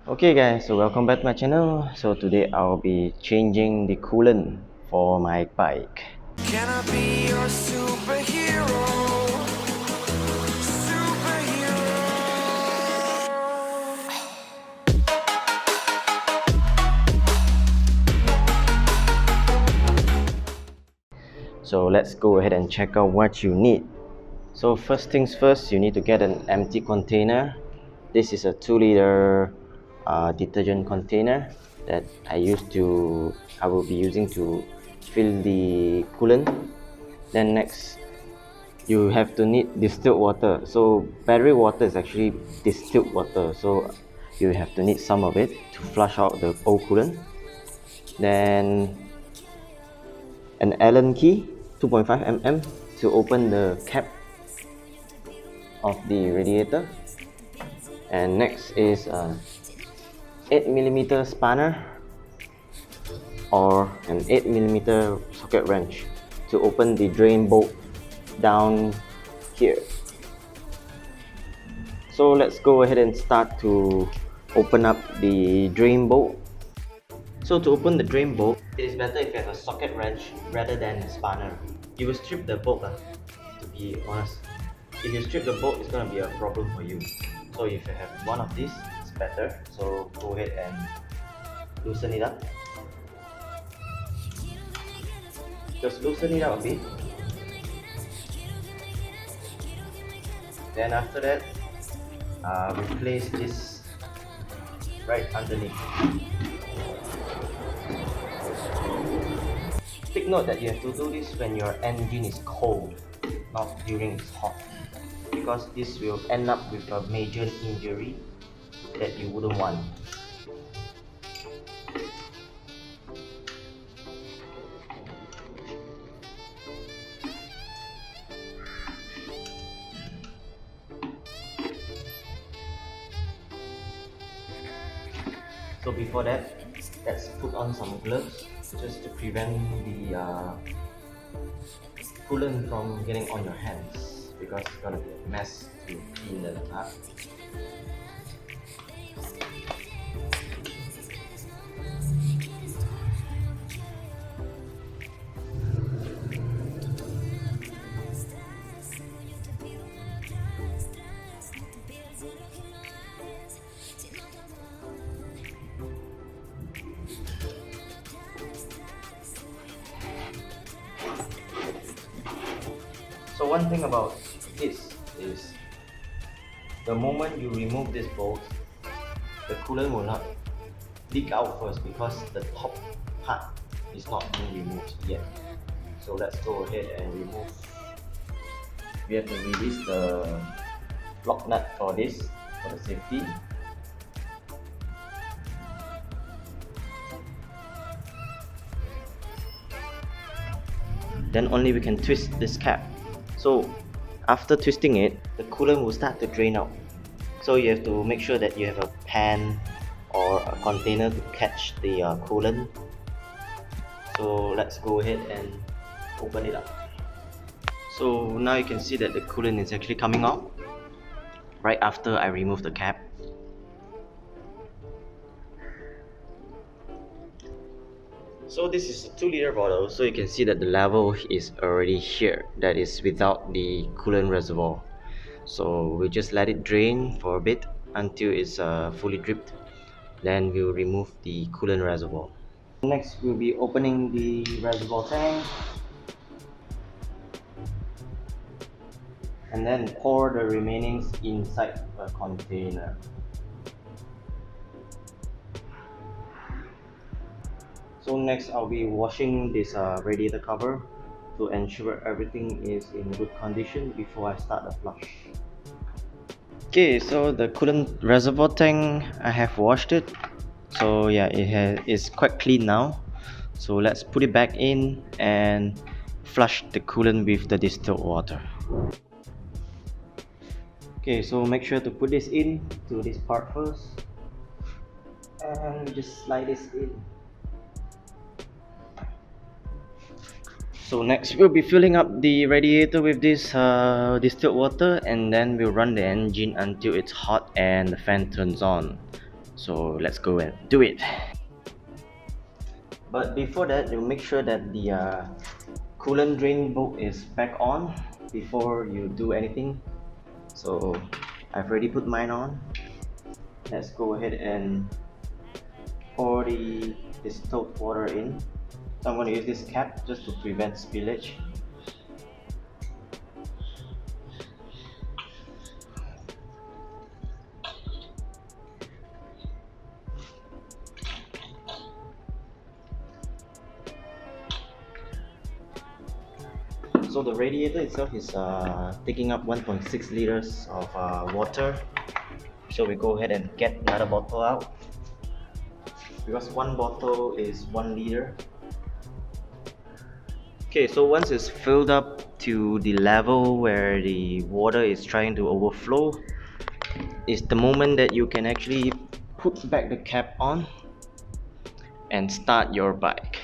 Okay guys, so welcome back to my channel. So today I'll be changing the coolant for my bike. Can I be your superhero? So let's go ahead and check out what you need. So first things first, you need to get an empty container. This is a 2-liter detergent container that I will be using to fill the coolant. Then next, you have to need distilled water. So battery water is actually distilled water, so you have to need some of it to flush out the old coolant. Then an Allen key 2.5 mm to open the cap of the radiator. And next is a 8mm spanner or an 8mm socket wrench to open the drain bolt down here. So let's go ahead and start to open up the drain bolt. So to open the drain bolt, it is better if you have a socket wrench rather than a spanner. You will strip the bolt, to be honest. If you strip the bolt, it's going to be a problem for you. So if you have one of these, it's better. So go ahead and loosen it up. Just loosen it up a bit. Then after that, replace this right underneath. Take note that you have to do this when your engine is cold, not during it's hot, because this will end up with a major injury that you wouldn't want. So before that, let's put on some gloves just to prevent the coolant from getting on your hands, because it's gonna be a mess to clean them up. So one thing about this is the moment you remove this bolt, the coolant will not leak out first because the top part is not being removed yet. So let's go ahead and remove. We have to release the lock nut for this, for the safety. Then only we can twist this cap. So after twisting it, the coolant will start to drain out. So you have to make sure that you have a pan or a container to catch the coolant. So let's go ahead and open it up. So now you can see that the coolant is actually coming out right after I remove the cap. So this is a 2-liter bottle, so you can see that the level is already here, that is without the coolant reservoir. So we just let it drain for a bit until it's fully dripped. Then we'll remove the coolant reservoir. Next we'll be opening the reservoir tank and then pour the remainings inside a container. So next I'll be washing this radiator cover to ensure everything is in good condition before I start the flush. Okay, so the coolant reservoir tank, I have washed it. So yeah, it's quite clean now. So let's put it back in and flush the coolant with the distilled water. Okay, so make sure to put this in to this part first and just slide this in. So next we'll be filling up the radiator with this distilled water, and then we'll run the engine until it's hot and the fan turns on. So let's go and do it. But before that, you make sure that the coolant drain book is back on before you do anything. So I've already put mine on. Let's go ahead and pour the distilled water in. So I'm going to use this cap just to prevent spillage. So the radiator itself is taking up 1.6 liters of water. So we go ahead and get another bottle out, because one bottle is 1 liter. Okay, so once it's filled up to the level where the water is trying to overflow, is the moment that you can actually put back the cap on and start your bike.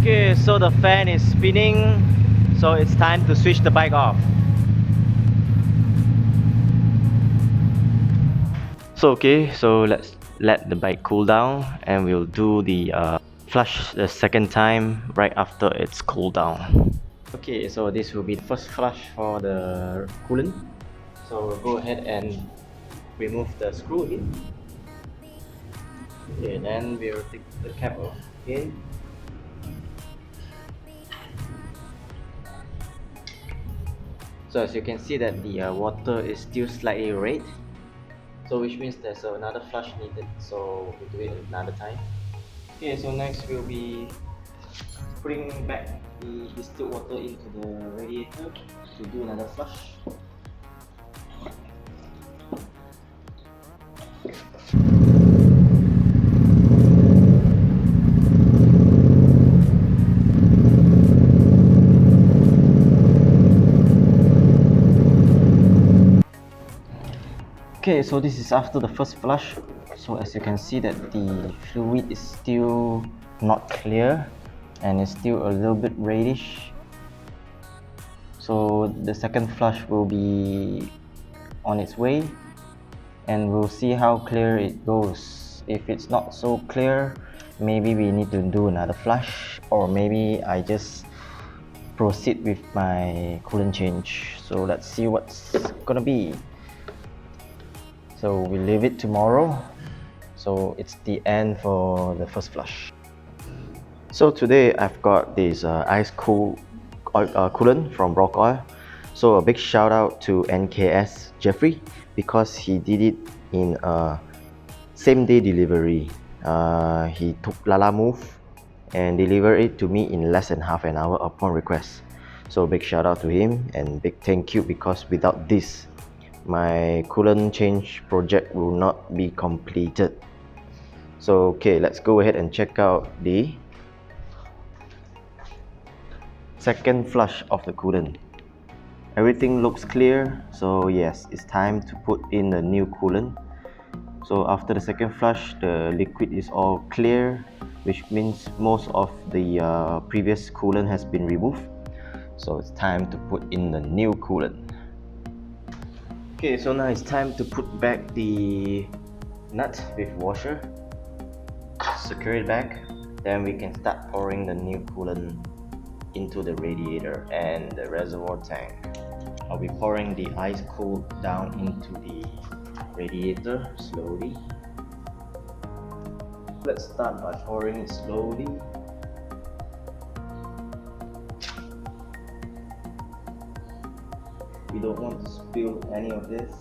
Okay, so the fan is spinning, so it's time to switch the bike off. So let's let the bike cool down, and we'll do the flush the second time right after it's cooled down. Okay, so this will be the first flush for the coolant. So we'll go ahead and remove the screw in. Okay, then we'll take the cap off again. So as you can see that the water is still slightly red, so which means there's another flush needed, so we'll do it another time. Okay, so next we'll be putting back the distilled water into the radiator to do another flush. Okay, so this is after the first flush. So as you can see that the fluid is still not clear and it's still a little bit reddish. So the second flush will be on its way, and we'll see how clear it goes. If it's not so clear, maybe we need to do another flush, or maybe I just proceed with my coolant change. So let's see what's gonna be. So we leave it tomorrow. So it's the end for the first flush. So today I've got this ice cool coolant from Rock Oil. So a big shout out to NKS Jeffrey, because he did it in a same day delivery. He took Lala Move and delivered it to me in less than half an hour upon request. So big shout out to him and big thank you, because without this, my coolant change project will not be completed. So okay, let's go ahead and check out the second flush of the coolant. Everything looks clear, so yes, it's time to put in the new coolant. So after the second flush, the liquid is all clear, which means most of the previous coolant has been removed. So it's time to put in the new coolant. Okay, so now it's time to put back the nut with washer, secure it back, then we can start pouring the new coolant into the radiator and the reservoir tank. I'll be pouring the ice cold down into the radiator slowly. Let's start by pouring it slowly. We don't want to spill any of this.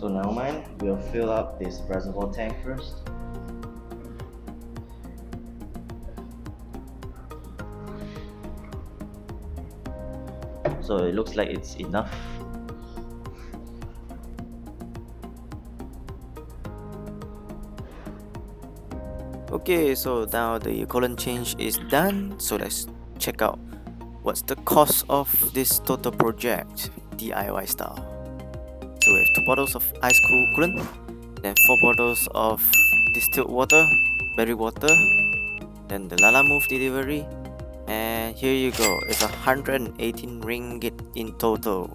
So now we'll fill up this reservoir tank first. So it looks like it's enough. Okay, so now the coolant change is done. So let's check out what's the cost of this total project DIY style. So we have 2 bottles of ice cool coolant, then 4 bottles of distilled water, berry water, then the Lala Move delivery, and here you go. It's 118 ringgit in total.